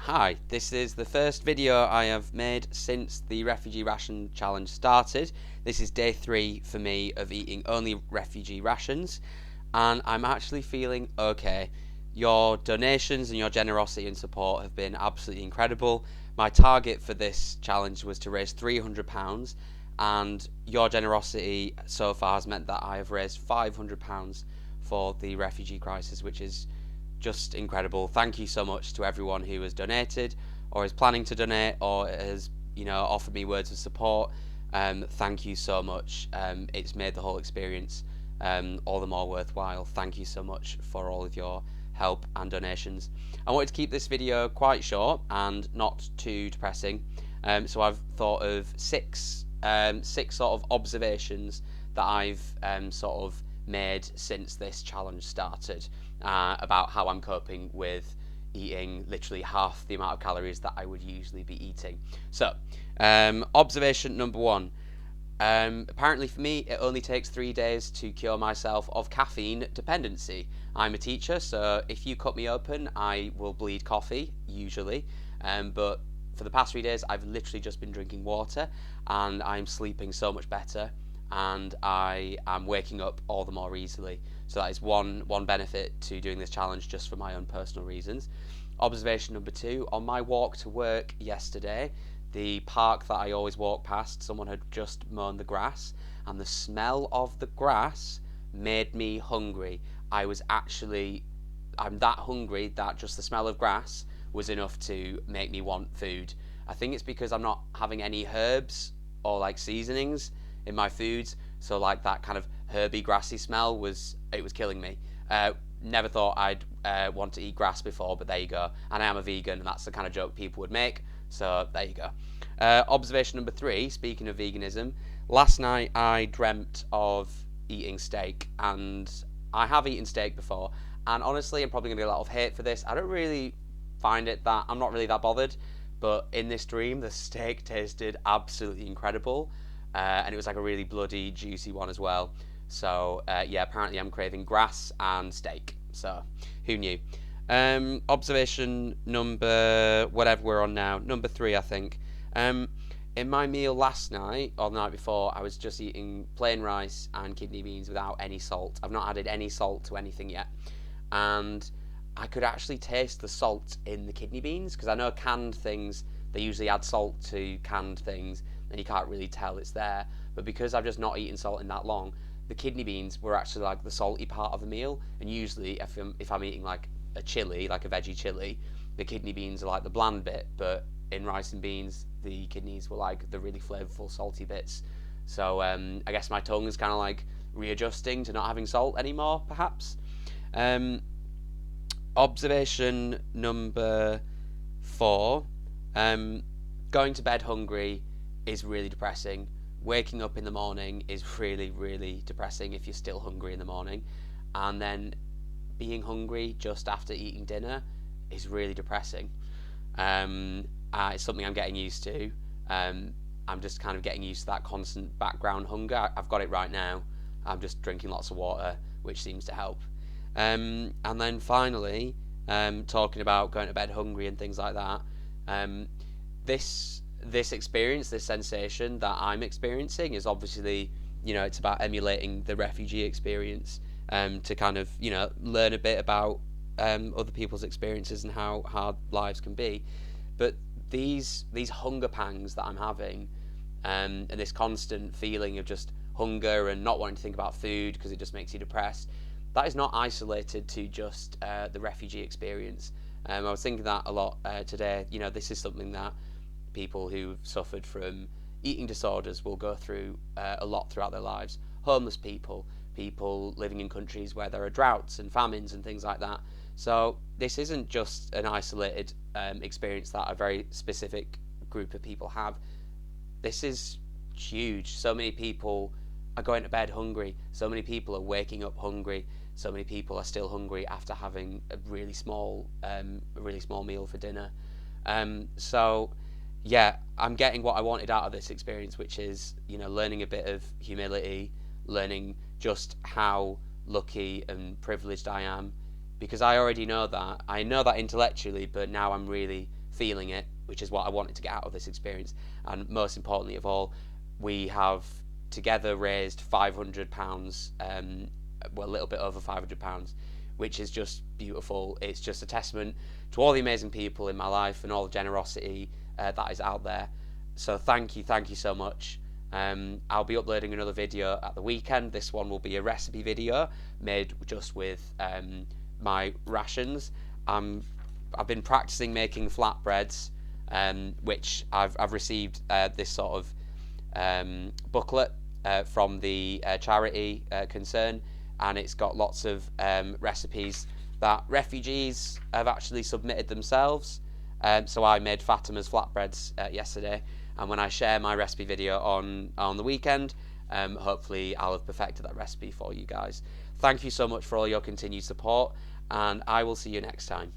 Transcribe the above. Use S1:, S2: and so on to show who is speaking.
S1: Hi, this is the first video I have made since the refugee ration challenge started. This is day 3 for me of eating only refugee rations, and I'm actually feeling okay. Your donations and your generosity and support have been absolutely incredible. My target for this challenge was to raise £300, and your generosity so far has meant that I have raised £500 for the refugee crisis, which is just incredible. Thank you so much to everyone who has donated or is planning to donate or has offered me words of support. Thank you so much. It's made the whole experience all the more worthwhile. Thank you so much for all of your help and donations. I wanted to keep this video quite short and not too depressing, so I've thought of six sort of observations that I've sort of made since this challenge started about how I'm coping with eating literally half the amount of calories that I would usually be eating. So, observation number 1. Apparently for me, it only takes 3 days to cure myself of caffeine dependency. I'm a teacher, so if you cut me open, I will bleed coffee, usually. But for the past 3 days, I've literally just been drinking water, and I'm sleeping so much better, and I am waking up all the more easily. So that is one benefit to doing this challenge, just for my own personal reasons. Observation number 2, on my walk to work yesterday, the park that I always walk past, someone had just mown the grass, and the smell of the grass made me hungry. I'm that hungry that just the smell of grass was enough to make me want food. I think it's because I'm not having any herbs or like seasonings in my foods, so like that kind of herby grassy smell was killing me. Never thought I'd want to eat grass before, but there you go. And I am a vegan, and that's the kind of joke people would make, so there you go. Observation number 3, speaking of veganism, last night I dreamt of eating steak, and I have eaten steak before, and honestly I'm probably going to get a lot of hate for this. I don't really find it that, I'm not really that bothered, but in this dream the steak tasted absolutely incredible, and it was like a really bloody juicy one as well. So yeah, apparently I'm craving grass and steak, so who knew. Observation number, whatever we're on now, number 3 I think. In my meal last night, or the night before, I was just eating plain rice and kidney beans without any salt. I've not added any salt to anything yet, and I could actually taste the salt in the kidney beans, because I know canned things, they usually add salt to canned things and you can't really tell it's there, but because I've just not eaten salt in that long, the kidney beans were actually like the salty part of the meal. And usually if I'm eating like a chili, like a veggie chili, the kidney beans are like the bland bit, but in rice and beans the kidneys were like the really flavorful salty bits. So I guess my tongue is kind of like readjusting to not having salt anymore, perhaps. Observation number 4, going to bed hungry is really depressing. Waking up in the morning is really, really depressing if you're still hungry in the morning, and then being hungry just after eating dinner is really depressing. It's something I'm getting used to. I'm just kind of getting used to that constant background hunger. I've got it right now. I'm just drinking lots of water, which seems to help. And then finally, talking about going to bed hungry and things like that, this experience, this sensation that I'm experiencing is obviously, it's about emulating the refugee experience, to kind of, learn a bit about other people's experiences and how hard lives can be. But these hunger pangs that I'm having, and this constant feeling of just hunger and not wanting to think about food because it just makes you depressed, that is not isolated to just the refugee experience. I was thinking that a lot today. This is something that people who've suffered from eating disorders will go through a lot throughout their lives. Homeless people living in countries where there are droughts and famines and things like that. So this isn't just an isolated experience that a very specific group of people have. This is huge. So many people are going to bed hungry. So many people are waking up hungry. So many people are still hungry after having a really small meal for dinner. So yeah, I'm getting what I wanted out of this experience, which is, learning a bit of humility, learning just how lucky and privileged I am, because I already know that. I know that intellectually, but now I'm really feeling it, which is what I wanted to get out of this experience. And most importantly of all, we have together raised £500, well, a little bit over £500, which is just beautiful. It's just a testament to all the amazing people in my life and all the generosity that is out there. So thank you so much. I'll be uploading another video at the weekend. This one will be a recipe video made just with my rations. I've been practicing making flatbreads, which I've received this sort of booklet from the charity concern, and it's got lots of recipes that refugees have actually submitted themselves. So I made Fatima's flatbreads yesterday, and when I share my recipe video on the weekend, hopefully I'll have perfected that recipe for you guys. Thank you so much for all your continued support, and I will see you next time.